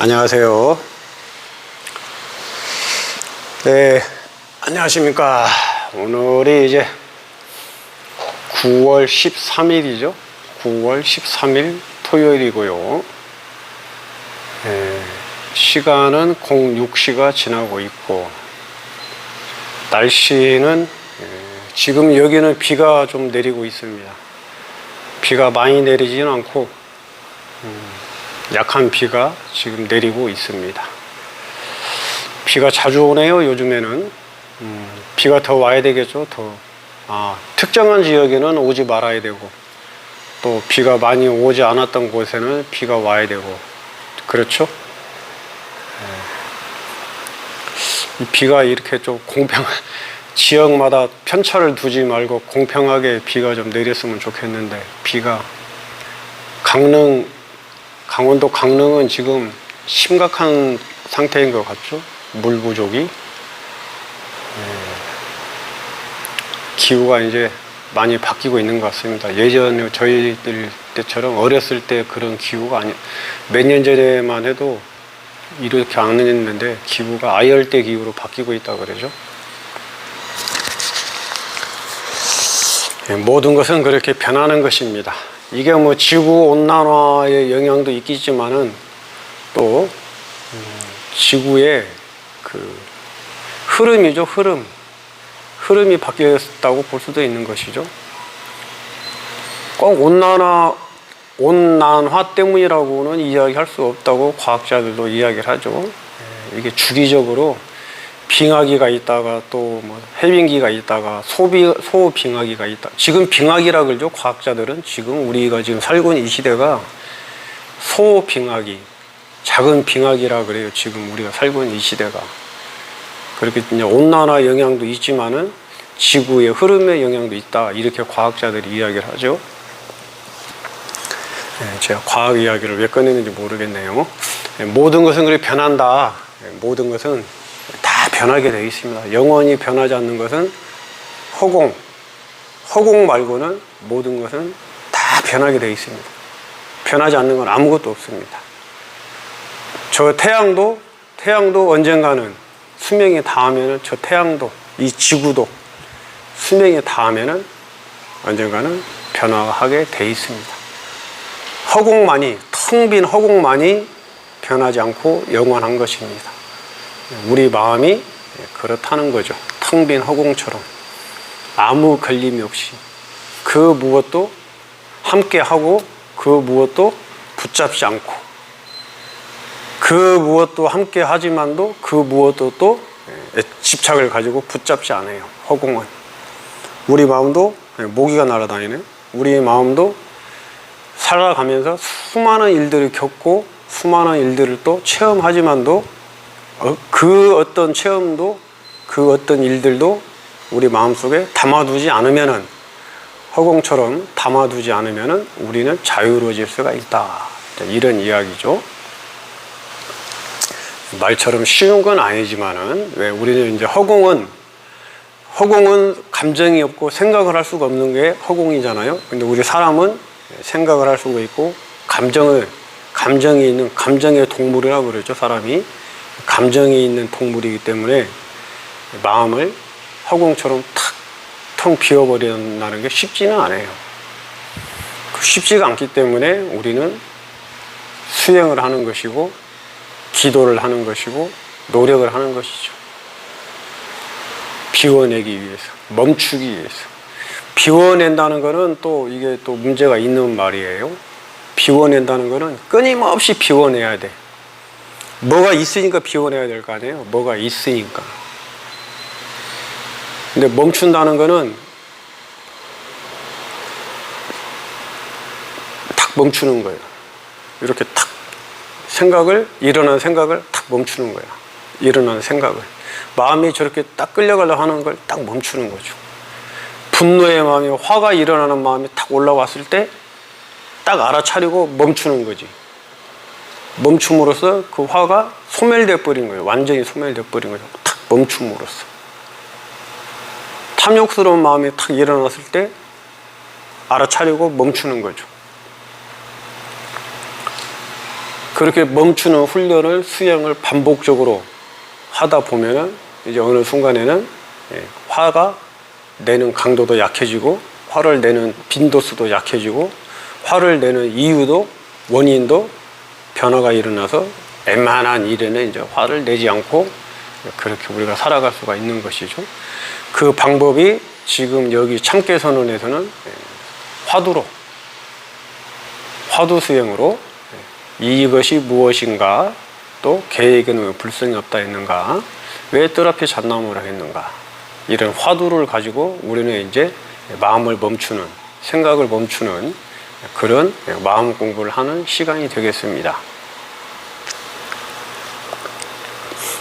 안녕하세요. 네, 안녕하십니까. 오늘이 이제 9월 13일이죠. 9월 13일 토요일이고요. 시간은 06시가 지나고 있고, 날씨는 지금 여기는 비가 좀 내리고 있습니다. 비가 많이 내리지는 않고 약한 비가 지금 내리고 있습니다. 비가 자주 오네요. 요즘에는 비가 더 와야 되겠죠. 특정한 지역에는 오지 말아야 되고, 또 비가 많이 오지 않았던 곳에는 비가 와야 되고, 그렇죠. 이 비가 이렇게 좀 지역마다 편차를 두지 말고 공평하게 비가 좀 내렸으면 좋겠는데, 비가 강원도 강릉은 지금 심각한 상태인 것 같죠. 물 부족이. 기후가 이제 많이 바뀌고 있는 것 같습니다. 예전에 저희들 때처럼 어렸을 때 그런 기후가 몇 년 전에만 해도 이렇게 안 했는데 기후가 아열대 기후로 바뀌고 있다고 그러죠. 모든 것은 그렇게 변하는 것입니다. 이게 뭐 지구 온난화의 영향도 있겠지만은 또 지구의 그 흐름이죠. 흐름이 바뀌었다고 볼 수도 있는 것이죠. 꼭 온난화 때문이라고는 이야기할 수 없다고 과학자들도 이야기를 하죠. 이게 주기적으로 빙하기가 있다가 또 뭐 해빙기가 있다가 소빙하기가 있다. 지금 빙하기라 그러죠. 과학자들은 지금 우리가 지금 살고 있는 이 시대가 소빙하기, 작은 빙하기라 그래요. 지금 우리가 살고 있는 이 시대가. 그렇게 이제 온난화 영향도 있지만은 지구의 흐름의 영향도 있다. 이렇게 과학자들이 이야기를 하죠. 제가 과학 이야기를 왜 꺼냈는지 모르겠네요. 모든 것은 그렇게 변한다. 모든 것은 다 변하게 되어 있습니다. 영원히 변하지 않는 것은 허공 말고는 모든 것은 다 변하게 되어 있습니다. 변하지 않는 건 아무것도 없습니다. 저 태양도 언젠가는 수명이 닿으면은 저 태양도, 이 지구도 수명이 닿으면은 언젠가는 변화하게 되어 있습니다. 텅 빈 허공만이 변하지 않고 영원한 것입니다. 우리 마음이 그렇다는 거죠. 텅 빈 허공처럼 아무 걸림이 없이 그 무엇도 함께하고 그 무엇도 붙잡지 않고 그 무엇도 함께하지만도 그 무엇도 또 집착을 가지고 붙잡지 않아요. 허공은. 우리 마음도 모기가 날아다니네. 우리 마음도 살아가면서 수많은 일들을 겪고 수많은 일들을 또 체험하지만도 그 어떤 체험도 그 어떤 일들도 우리 마음속에 담아두지 않으면은, 허공처럼 담아두지 않으면은 우리는 자유로워질 수가 있다. 이런 이야기죠. 말처럼 쉬운 건 아니지만은 왜 우리는 이제 허공은 감정이 없고 생각을 할 수가 없는 게 허공이잖아요. 근데 우리 사람은 생각을 할 수가 있고 감정이 있는 감정의 동물이라고 그러죠. 사람이 감정이 있는 동물이기 때문에 마음을 허공처럼 텅 비워버린다는 게 쉽지는 않아요. 쉽지가 않기 때문에 우리는 수행을 하는 것이고 기도를 하는 것이고 노력을 하는 것이죠. 비워내기 위해서, 멈추기 위해서. 비워낸다는 것은 또 이게 또 문제가 있는 말이에요. 비워낸다는 것은 끊임없이 비워내야 돼. 뭐가 있으니까 비워내야 될 거 아니에요. 뭐가 있으니까. 근데 멈춘다는 거는 탁 멈추는 거예요. 이렇게 탁 일어나는 생각을 탁 멈추는 거예요. 일어나는 생각을. 마음이 저렇게 딱 끌려가려고 하는 걸 딱 멈추는 거죠. 분노의 마음이, 화가 일어나는 마음이 탁 올라왔을 때 딱 알아차리고 멈추는 거지. 멈춤으로써 그 화가 소멸돼 버린 거예요. 완전히 소멸돼 버린 거죠. 탁 멈춤으로써. 탐욕스러운 마음이 탁 일어났을 때 알아차리고 멈추는 거죠. 그렇게 멈추는 훈련을 수행을 반복적으로 하다 보면은 이제 어느 순간에는 화가 내는 강도도 약해지고 화를 내는 빈도수도 약해지고 화를 내는 이유도 원인도 변화가 일어나서 웬만한 일에는 이제 화를 내지 않고 그렇게 우리가 살아갈 수가 있는 것이죠. 그 방법이 지금 여기 참깨선언에서는 화두 수행으로 이것이 무엇인가, 또 계획에는 왜 불성이 없다 했는가, 왜 뜰 앞에 잣나무라 했는가, 이런 화두를 가지고 우리는 이제 마음을 멈추는, 생각을 멈추는 그런 마음 공부를 하는 시간이 되겠습니다.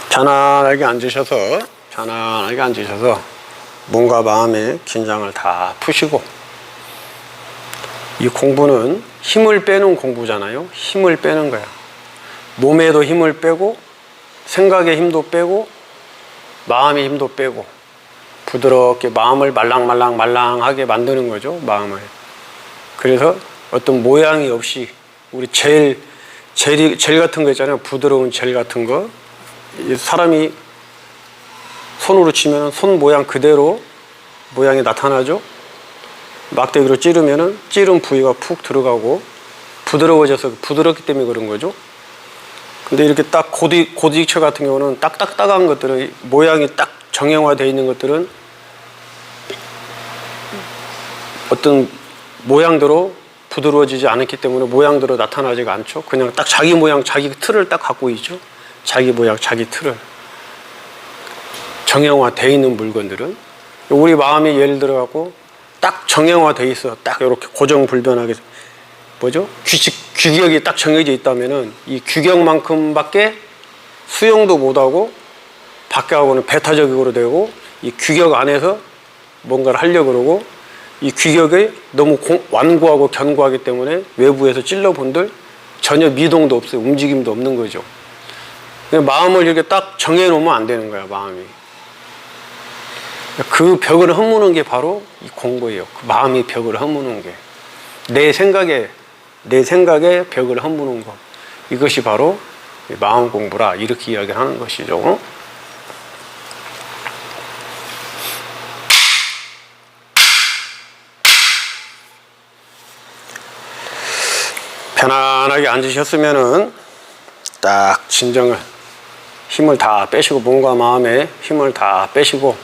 편안하게 앉으셔서 몸과 마음의 긴장을 다 푸시고, 이 공부는 힘을 빼는 공부잖아요. 힘을 빼는 거야. 몸에도 힘을 빼고 생각의 힘도 빼고 마음의 힘도 빼고 부드럽게 마음을 말랑하게 만드는 거죠. 마음을. 그래서 어떤 모양이 없이 우리 젤 같은 거 있잖아요. 부드러운 젤 같은 거. 사람이 손으로 치면 손 모양 그대로 모양이 나타나죠. 막대기로 찌르면은 찌른 부위가 푹 들어가고 부드러워져서 부드럽기 때문에 그런 거죠. 근데 이렇게 딱 고딕체 같은 경우는 딱딱딱한 것들은, 모양이 딱 정형화되어 있는 것들은 어떤 모양대로 부드러워지지 않았기 때문에 모양대로 나타나지가 않죠. 그냥 딱 자기 모양, 자기 틀을 딱 갖고 있죠. 자기 모양, 자기 틀을. 정형화되어 있는 물건들은, 우리 마음이 예를 들어 갖고 딱 정형화되어 있어. 딱 이렇게 고정불변하게, 규격이 딱 정해져 있다면은 이 규격만큼밖에 수용도 못하고 밖에 하고는 배타적으로 되고, 이 규격 안에서 뭔가를 하려고 그러고, 이 규격이 너무 완고하고 견고하기 때문에 외부에서 찔러본들 전혀 미동도 없어요. 움직임도 없는 거죠. 마음을 이렇게 딱 정해놓으면 안 되는 거야, 마음이. 그 벽을 허무는 게 바로 이 공부예요. 그 마음의 벽을 허무는 게. 내 생각에 벽을 허무는 것. 이것이 바로 마음 공부라, 이렇게 이야기를 하는 것이죠. 편안하게 앉으셨으면은 딱 진정을, 힘을 다 빼시고, 몸과 마음에 힘을 다 빼시고,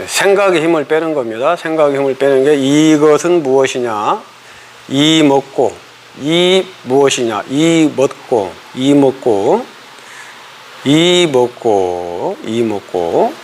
생각의 힘을 빼는 겁니다. 생각의 힘을 빼는 게, 이것은 무엇이냐, 이 먹고, 이 무엇이냐, 이 먹고, 이 먹고, 이 먹고, 이 먹고,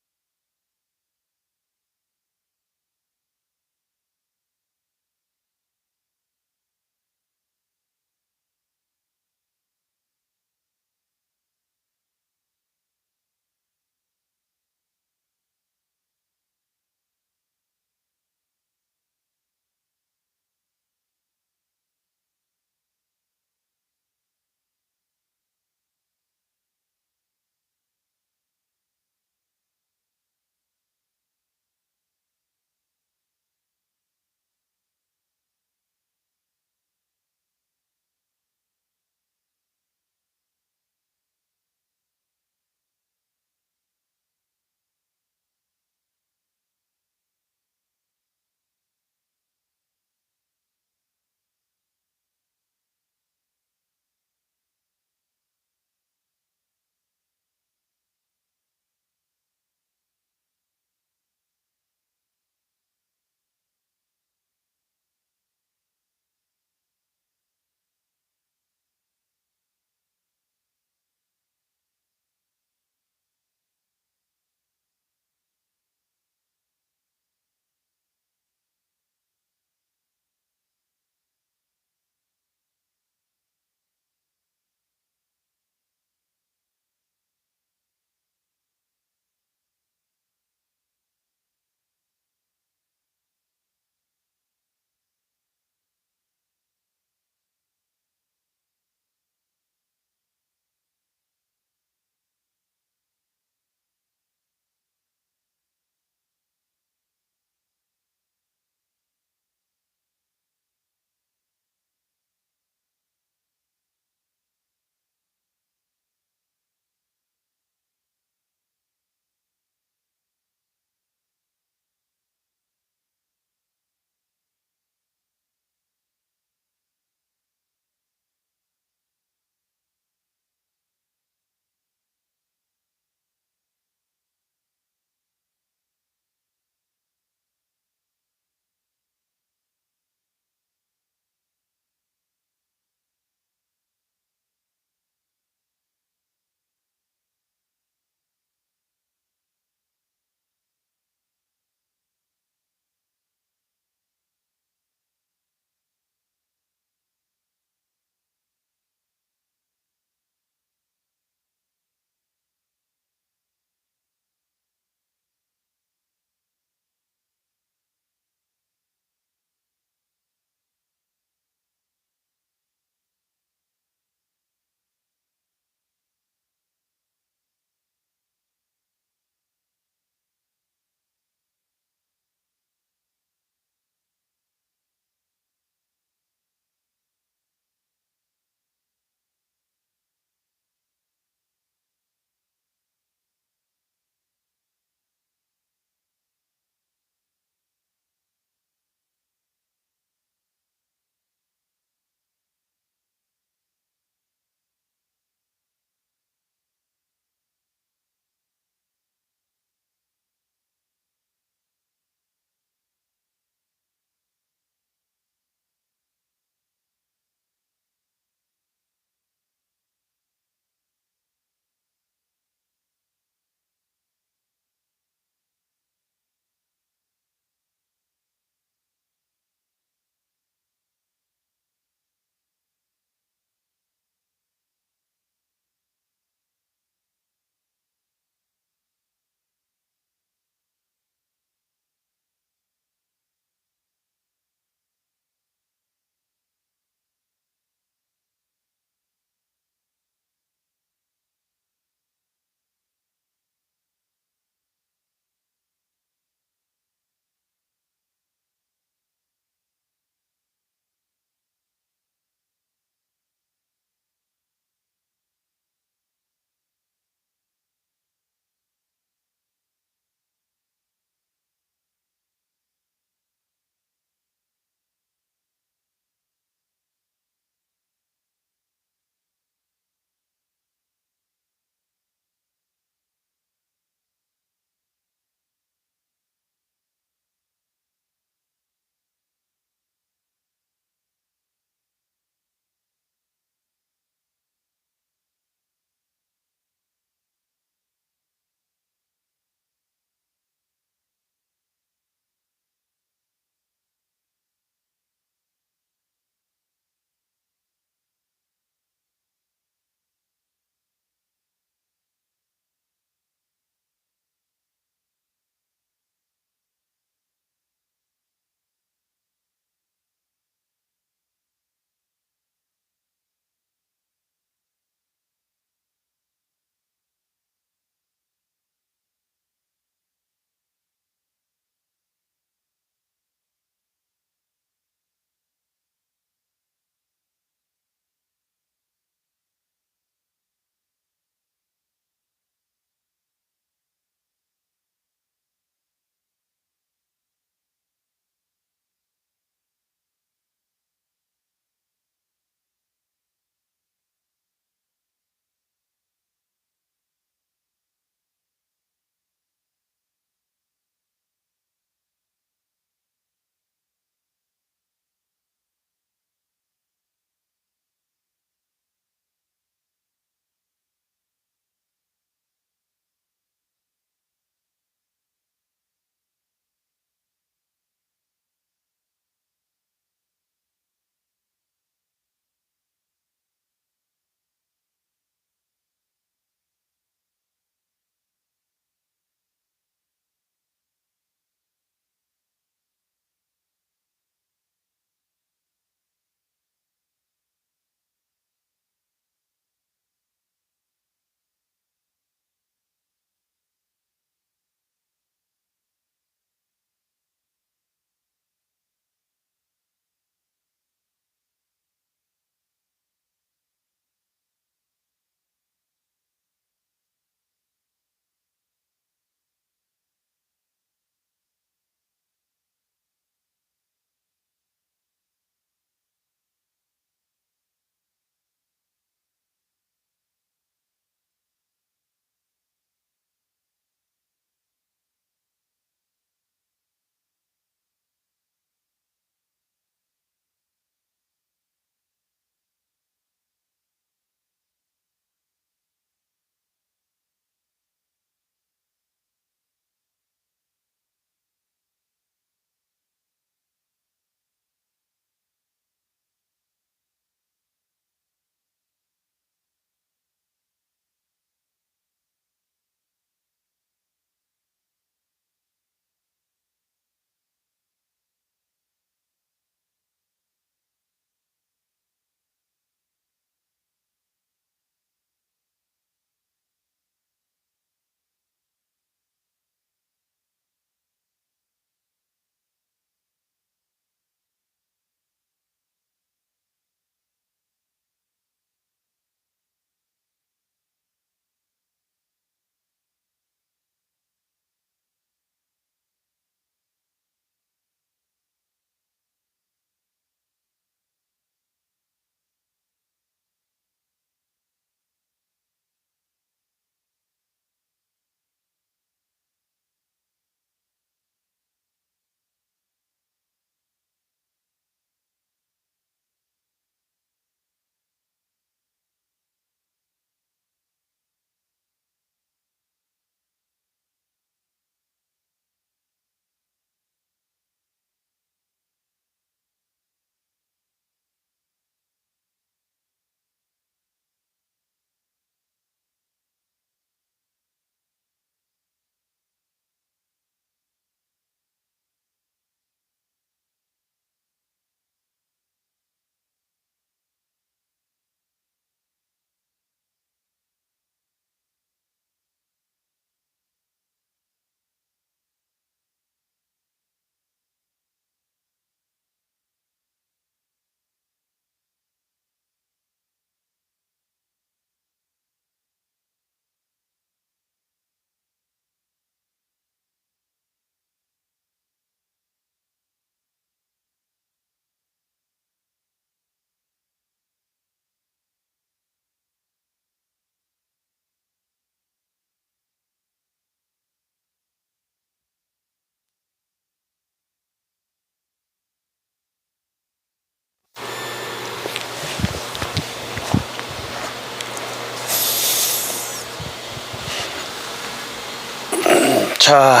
자,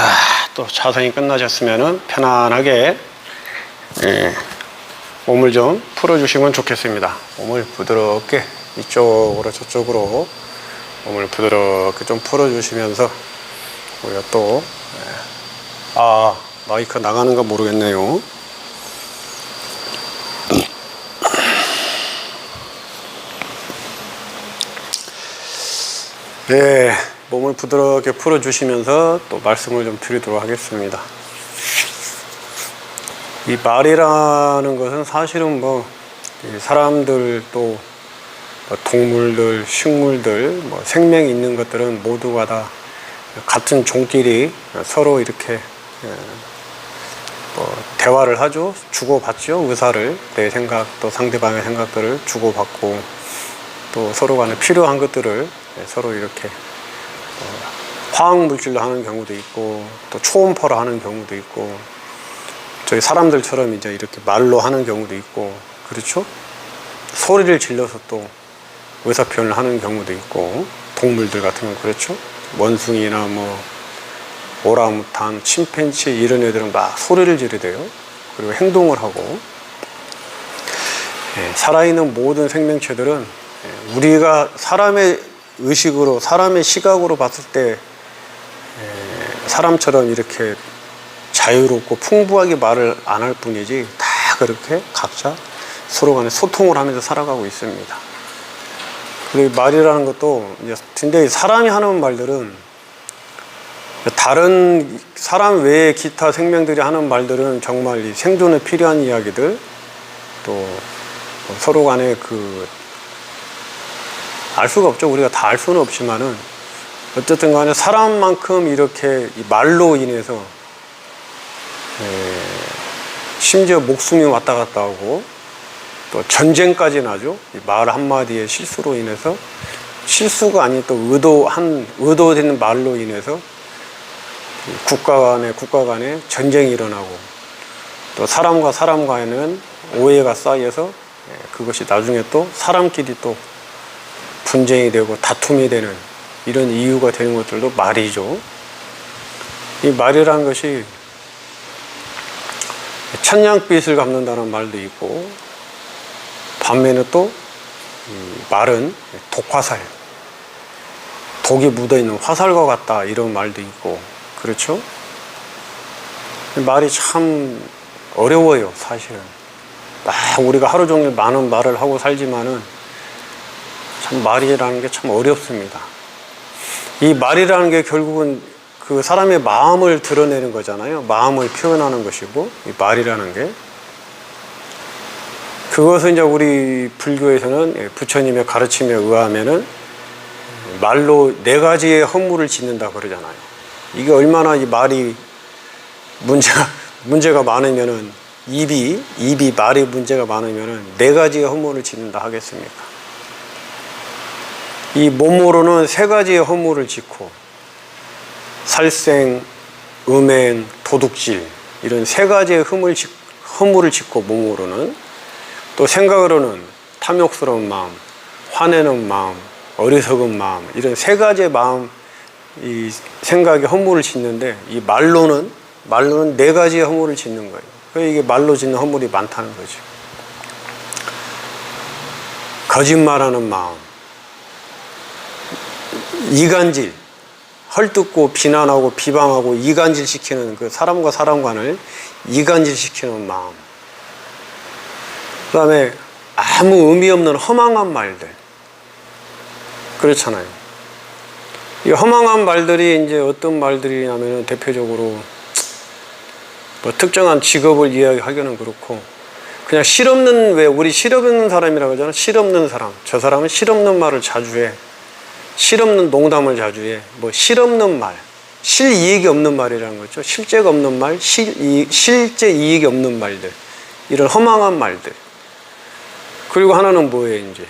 또 자성이 끝나셨으면은 편안하게 몸을 좀 풀어주시면 좋겠습니다. 몸을 부드럽게 이쪽으로 저쪽으로 몸을 부드럽게 좀 풀어주시면서 우리가 또 마이크 나가는 거 모르겠네요. 네, 몸을 부드럽게 풀어주시면서 또 말씀을 좀 드리도록 하겠습니다. 이 말이라는 것은 사실은 뭐 사람들 또 동물들, 식물들, 뭐 생명이 있는 것들은 모두가 다 같은 종끼리 서로 이렇게 뭐 대화를 하죠. 주고받죠. 의사를, 내 생각, 또 상대방의 생각들을 주고받고 또 서로 간에 필요한 것들을 서로 이렇게 화학물질로 하는 경우도 있고 또 초음파로 하는 경우도 있고 저희 사람들처럼 이제 이렇게 말로 하는 경우도 있고 그렇죠? 소리를 질러서 또 의사 표현을 하는 경우도 있고 동물들 같은 경우 그렇죠? 원숭이나 뭐 오랑우탄, 침팬치 이런 애들은 막 소리를 지르대요. 그리고 행동을 하고 살아있는 모든 생명체들은 우리가 사람의 의식으로 사람의 시각으로 봤을 때 사람처럼 이렇게 자유롭고 풍부하게 말을 안 할 뿐이지 다 그렇게 각자 서로 간에 소통을 하면서 살아가고 있습니다. 그리고 말이라는 것도 근데 사람이 하는 말들은 다른 사람 외에 기타 생명들이 하는 말들은 정말 이 생존에 필요한 이야기들 또 서로 간에 알 수가 없죠. 우리가 다 알 수는 없지만은 어쨌든 간에 사람만큼 이렇게 이 말로 인해서 심지어 목숨이 왔다 갔다 하고 또 전쟁까지 나죠. 이 말 한마디의 실수로 인해서 실수가 아닌 또 의도되는 말로 인해서 국가 간에 전쟁이 일어나고 또 사람과 사람 간에는 오해가 쌓여서 그것이 나중에 또 사람끼리 또 분쟁이 되고 다툼이 되는 이런 이유가 되는 것들도 말이죠. 이 말이라는 것이 천냥빛을 갚는다는 말도 있고 반면에 또 말은 독화살, 독이 묻어있는 화살과 같다 이런 말도 있고 그렇죠? 말이 참 어려워요. 사실은 우리가 하루 종일 많은 말을 하고 살지만은 참 말이라는 게 참 어렵습니다. 이 말이라는 게 결국은 그 사람의 마음을 드러내는 거잖아요. 마음을 표현하는 것이고 이 말이라는 게 그것은 이제 우리 불교에서는 부처님의 가르침에 의하면은 말로 4가지의 허물을 짓는다 그러잖아요. 이게 얼마나 이 말이 문제가 많으면은 입이 말이 문제가 많으면은 4가지의 허물을 짓는다 하겠습니까? 이 몸으로는 3가지의 허물을 짓고 살생, 음행, 도둑질 이런 3가지의 허물을 짓고 몸으로는 또 생각으로는 탐욕스러운 마음, 화내는 마음, 어리석은 마음 이런 3가지의 마음 이 생각의 허물을 짓는데 이 말로는 4가지의 허물을 짓는 거예요. 그러니까 이게 말로 짓는 허물이 많다는 거죠. 거짓말하는 마음, 이간질, 헐뜯고 비난하고 비방하고 이간질시키는 그 사람과 사람 간을 이간질시키는 마음, 그 다음에 아무 의미 없는 허망한 말들 그렇잖아요. 이 허망한 말들이 이제 어떤 말들이냐면 대표적으로 뭐 특정한 직업을 이야기하기는 그렇고 그냥 실없는 우리 실없는 사람이라고 하잖아요. 실없는 사람. 저 사람은 실없는 말을 자주 해. 실없는 농담을 자주 해. 뭐 실없는 말. 실이익이 없는 말이라는 거죠. 실제가 없는 말, 실제 이익이 없는 말들. 이런 허망한 말들. 그리고 하나는 뭐예요, 이제?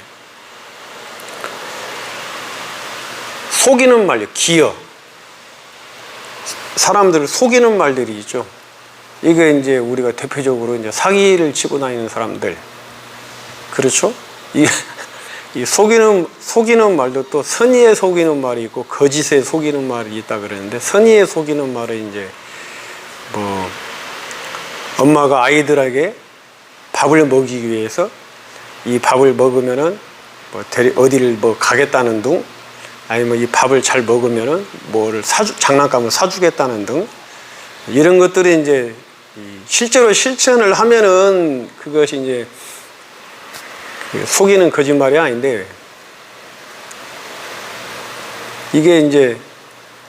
속이는 말이에요. 기어. 사람들을 속이는 말들이 있죠. 이게 이제 우리가 대표적으로 이제 사기를 치고 다니는 사람들. 그렇죠? 이 속이는 말도 또 선의에 속이는 말이 있고 거짓에 속이는 말이 있다 그러는데, 선의에 속이는 말은 이제 뭐 엄마가 아이들에게 밥을 먹이기 위해서 이 밥을 먹으면은 뭐 어디를 뭐 가겠다는 등, 아니면 이 밥을 잘 먹으면은 뭐를 장난감을 사주겠다는 등, 이런 것들이 이제 실제로 실천을 하면은 그것이 이제 속이는 거짓말이 아닌데, 이게 이제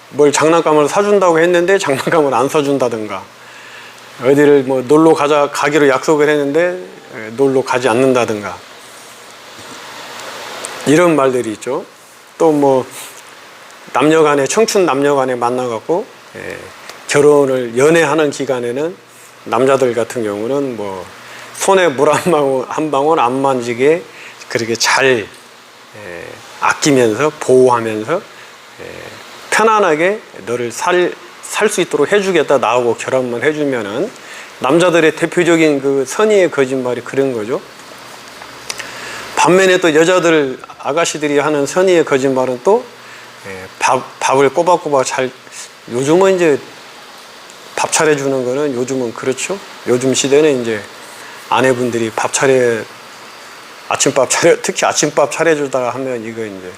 뭘 장난감을 사준다고 했는데 장난감을 안 사준다든가, 어디를 뭐 놀러 가기로 약속을 했는데 놀러 가지 않는다든가, 이런 말들이 있죠. 또 뭐 청춘 남녀간에 만나갖고 결혼을 연애하는 기간에는 남자들 같은 경우는 뭐 손에 물 한 방울 안 만지게 그렇게 잘 아끼면서 보호하면서 편안하게 너를 살 수 있도록 해주겠다, 나하고 결혼만 해주면은, 남자들의 대표적인 그 선의의 거짓말이 그런 거죠. 반면에 또 여자들, 아가씨들이 하는 선의의 거짓말은 또 밥을 꼬박꼬박 요즘은 이제 밥 차려주는 거는, 요즘은 그렇죠. 요즘 시대는 이제 아내분들이 특히 아침밥 차려주다가 하면 이거 이제,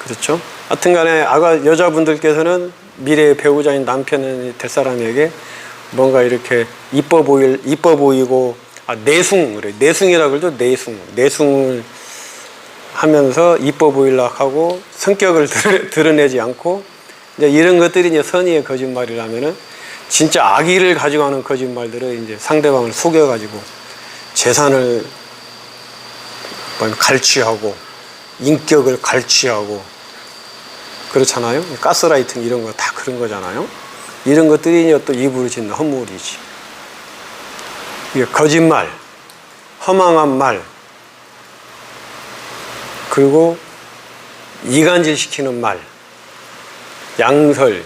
그렇죠. 하여튼 간에 여자분들께서는 미래의 배우자인 남편이 될 사람에게 뭔가 이렇게 이뻐 보이고, 내숭이라고 그러죠. 내숭을 하면서 이뻐 보이려고 하고 성격을 드러내지 않고, 이제 이런 것들이 이제 선의의 거짓말이라면은, 진짜 악의를 가지고 하는 거짓말들은 이제 상대방을 속여가지고 재산을 갈취하고 인격을 갈취하고 그렇잖아요. 가스라이팅 이런 거 다 그런 거잖아요. 이런 것들이 또 입으로 짓는 헛물이지. 이게 거짓말, 허망한 말, 그리고 이간질 시키는 말, 양설,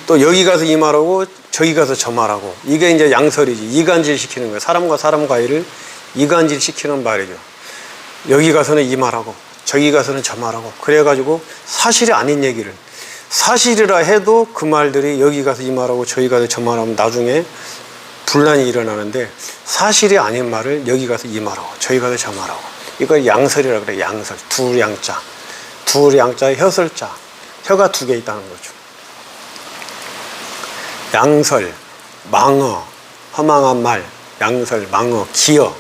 또 여기 가서 이 말하고 저기 가서 저 말하고, 이게 이제 양설이지. 이간질 시키는 거예요. 사람과 사람 관계를 이간질 시키는 말이죠. 여기 가서는 이 말하고 저기 가서는 저 말하고, 그래가지고 사실이 아닌 얘기를, 사실이라 해도 그 말들이 여기 가서 이 말하고 저기 가서 저 말하면 나중에 분란이 일어나는데, 사실이 아닌 말을 여기 가서 이 말하고 저기 가서 저 말하고, 이걸 양설이라고 그래. 양설. 둘 양자에 혀설자. 혀가 2개 있다는 거죠. 양설, 망어, 허망한 말, 양설, 망어, 기어.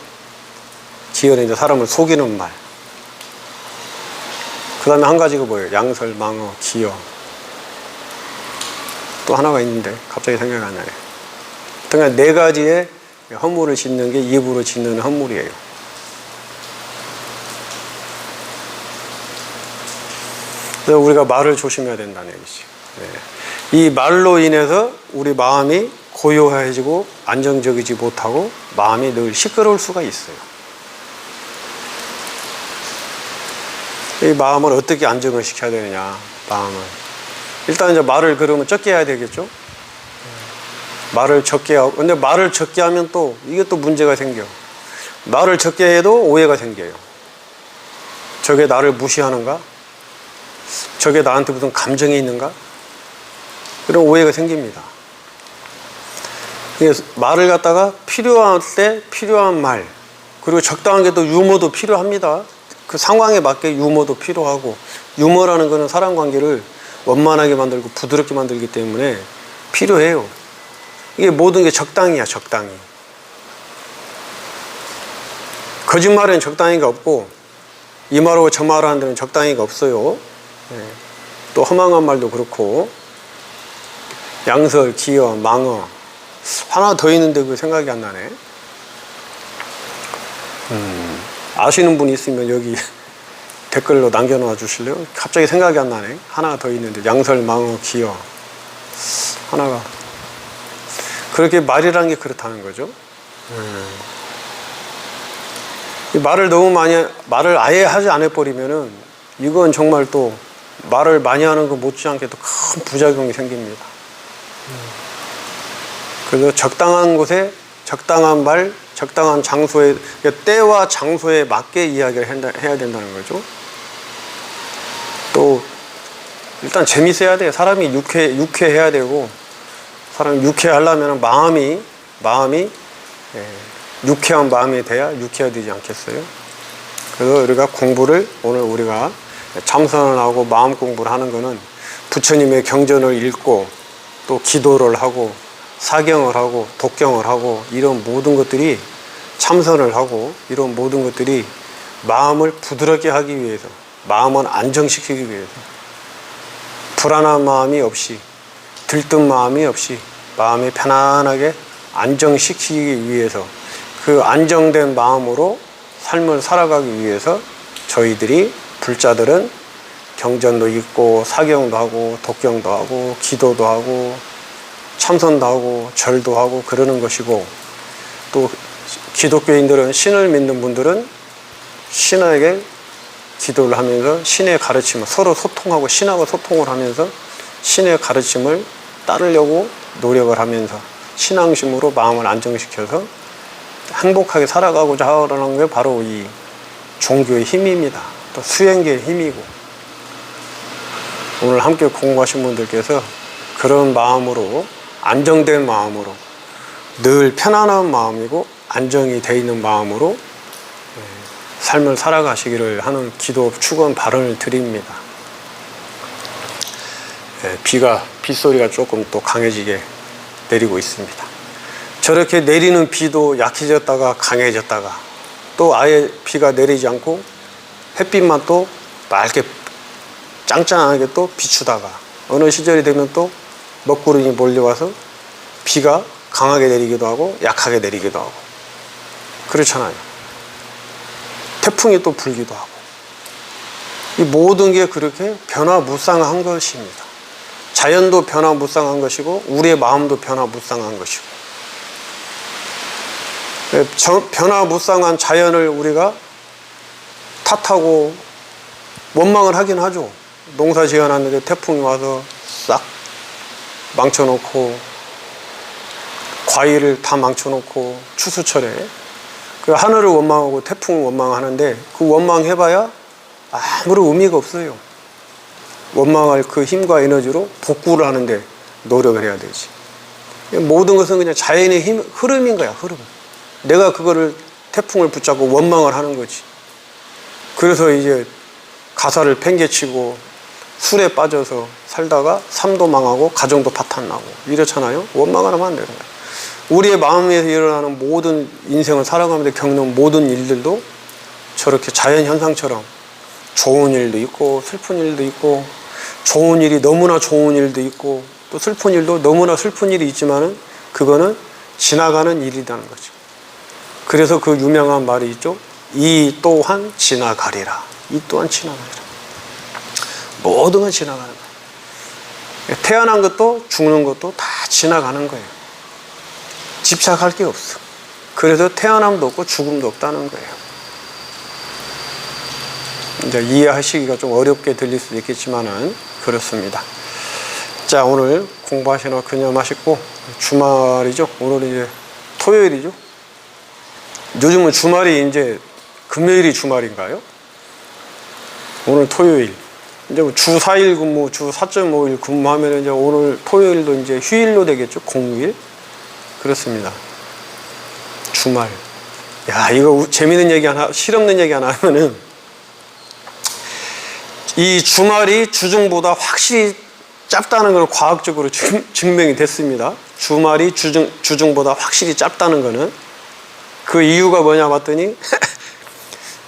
기어는 이제 사람을 속이는 말. 그 다음에 한 가지가 뭐예요? 양설, 망어, 기어. 또 하나가 있는데 갑자기 생각이 안 나네. 그러니까 4가지의 허물을 짓는 게 입으로 짓는 허물이에요. 그래서 우리가 말을 조심해야 된다는 얘기지. 이 말로 인해서 우리 마음이 고요해지고 안정적이지 못하고 마음이 늘 시끄러울 수가 있어요. 이 마음을 어떻게 안정을 시켜야 되느냐, 마음을. 일단 이제 말을 그러면 적게 해야 되겠죠? 말을 적게 하고, 근데 말을 적게 하면 또, 이게 또 문제가 생겨. 말을 적게 해도 오해가 생겨요. 저게 나를 무시하는가? 저게 나한테 무슨 감정이 있는가? 그런 오해가 생깁니다. 말을 갖다가 필요할 때 필요한 말, 그리고 적당한 게 또 유머도 필요합니다. 그 상황에 맞게 유머도 필요하고, 유머라는 거는 사람 관계를 원만하게 만들고 부드럽게 만들기 때문에 필요해요. 이게 모든 게 적당히야, 적당히. 거짓말에는 적당히가 없고, 이 말하고 저 말하는 데는 적당히가 없어요. 또 허망한 말도 그렇고, 양설, 기어, 망어. 하나 더 있는데 그 생각이 안 나네. 아시는 분 있으면 여기 댓글로 남겨놓아 주실래요? 갑자기 생각이 안 나네. 하나 더 있는데, 양설, 망어, 기어. 하나가. 그렇게 말이라는 게 그렇다는 거죠. 말을 너무 말을 아예 하지 않아 버리면은, 이건 정말 또 말을 많이 하는 거 못지않게 또 큰 부작용이 생깁니다. 그래서 적당한 곳에 적당한 말, 적당한 장소에, 때와 장소에 맞게 이야기를 해야 된다는 거죠. 또 일단 재밌어야 돼요. 사람이 유쾌해야 되고, 사람이 유쾌하려면 마음이 유쾌한 마음이 돼야 유쾌해지지 않겠어요? 그래서 우리가 공부를, 오늘 우리가 참선을 하고 마음 공부를 하는 거는 부처님의 경전을 읽고 또 기도를 하고 사경을 하고 독경을 하고 이런 모든 것들이, 참선을 하고 이런 모든 것들이 마음을 부드럽게 하기 위해서, 마음을 안정시키기 위해서, 불안한 마음이 없이, 들뜬 마음이 없이 마음이 편안하게 안정시키기 위해서, 그 안정된 마음으로 삶을 살아가기 위해서 저희들이 불자들은 경전도 읽고 사경도 하고 독경도 하고 기도도 하고 참선도 하고 절도 하고 그러는 것이고, 또 기독교인들은, 신을 믿는 분들은 신에게 기도를 하면서 신의 가르침을 서로 소통하고, 신하고 소통을 하면서 신의 가르침을 따르려고 노력을 하면서 신앙심으로 마음을 안정시켜서 행복하게 살아가고자 하는 게 바로 이 종교의 힘입니다. 또 수행계의 힘이고, 오늘 함께 공부하신 분들께서 그런 마음으로, 안정된 마음으로, 늘 편안한 마음이고 안정이 되어 있는 마음으로 삶을 살아가시기를 하는 기도, 축원, 발언을 드립니다. 빗소리가 조금 또 강해지게 내리고 있습니다. 저렇게 내리는 비도 약해졌다가 강해졌다가 또 아예 비가 내리지 않고 햇빛만 또 맑게 짱짱하게 또 비추다가 어느 시절이 되면 또 먹구름이 몰려와서 비가 강하게 내리기도 하고 약하게 내리기도 하고 그렇잖아요. 태풍이 또 불기도 하고, 이 모든 게 그렇게 변화무쌍한 것입니다. 자연도 변화무쌍한 것이고 우리의 마음도 변화무쌍한 것이고, 변화무쌍한 자연을 우리가 탓하고 원망을 하긴 하죠. 농사 지어놨는데 태풍이 와서 싹 망쳐놓고, 과일을 다 망쳐놓고, 추수철에 그 하늘을 원망하고 태풍을 원망하는데 그 원망해봐야 아무런 의미가 없어요. 원망할 그 힘과 에너지로 복구를 하는데 노력을 해야 되지. 모든 것은 그냥 자연의 흐름인 거야, 흐름. 내가 그거를, 태풍을 붙잡고 원망을 하는 거지. 그래서 이제 가사를 팽개치고 술에 빠져서 살다가 삶도 망하고 가정도 파탄나고 이렇잖아요. 원망을 하면 안 되는 거야. 우리의 마음에서 일어나는 모든, 인생을 살아가면서 겪는 모든 일들도 저렇게 자연현상처럼 좋은 일도 있고 슬픈 일도 있고, 좋은 일이 너무나 좋은 일도 있고 또 슬픈 일도 너무나 슬픈 일이 있지만은 그거는 지나가는 일이라는 거죠. 그래서 그 유명한 말이 있죠. 이 또한 지나가리라. 이 또한 지나가리라. 모든 건 지나가는 거예요. 태어난 것도 죽는 것도 다 지나가는 거예요. 집착할 게 없어. 그래서 태어남도 없고 죽음도 없다는 거예요. 이제 이해하시기가 좀 어렵게 들릴 수도 있겠지만은 그렇습니다. 자, 오늘 공부하시느라 그녀마시고 주말이죠. 오늘 이제 토요일이죠. 요즘은 주말이 이제 금요일이 주말인가요? 오늘 토요일. 이제 주 4일 근무, 주 4.5일 근무하면 이제 오늘 토요일도 이제 휴일로 되겠죠. 공휴일. 그렇습니다. 주말. 야, 이거 재밌는 얘기 하나, 실없는 얘기 하나 하면은, 이 주말이 주중보다 확실히 짧다는 걸 과학적으로 증명이 됐습니다. 주말이 주중보다 확실히 짧다는 거는 그 이유가 뭐냐 봤더니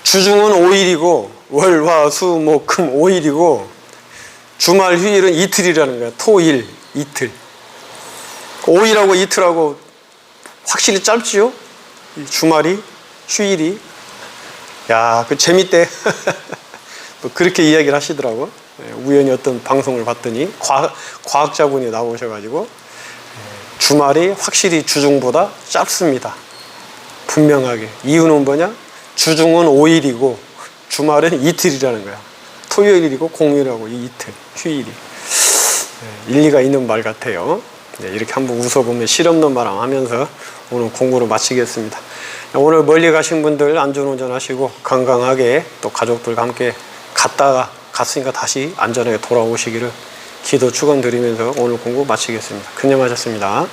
주중은 5일이고 월, 화, 수, 목, 금 5일이고 주말 휴일은 이틀이라는 거야. 토, 일, 이틀. 5일하고 이틀하고 확실히 짧지요? 주말이, 휴일이. 야, 그 재밌대. 뭐 그렇게 이야기를 하시더라고. 우연히 어떤 방송을 봤더니 과학자분이 나오셔가지고 주말이 확실히 주중보다 짧습니다. 분명하게. 이유는 뭐냐? 주중은 5일이고 주말은 이틀이라는 거야. 토요일이고 공휴일하고 이 이틀, 휴일이. 일리가 있는 말 같아요. 네, 이렇게 한번 웃어보면 실없는 바람 하면서 오늘 공부를 마치겠습니다. 오늘 멀리 가신 분들 안전운전 하시고 건강하게 또 가족들과 함께 갔으니까 다시 안전하게 돌아오시기를 기도 축원드리면서 오늘 공부 마치겠습니다. 근념하셨습니다.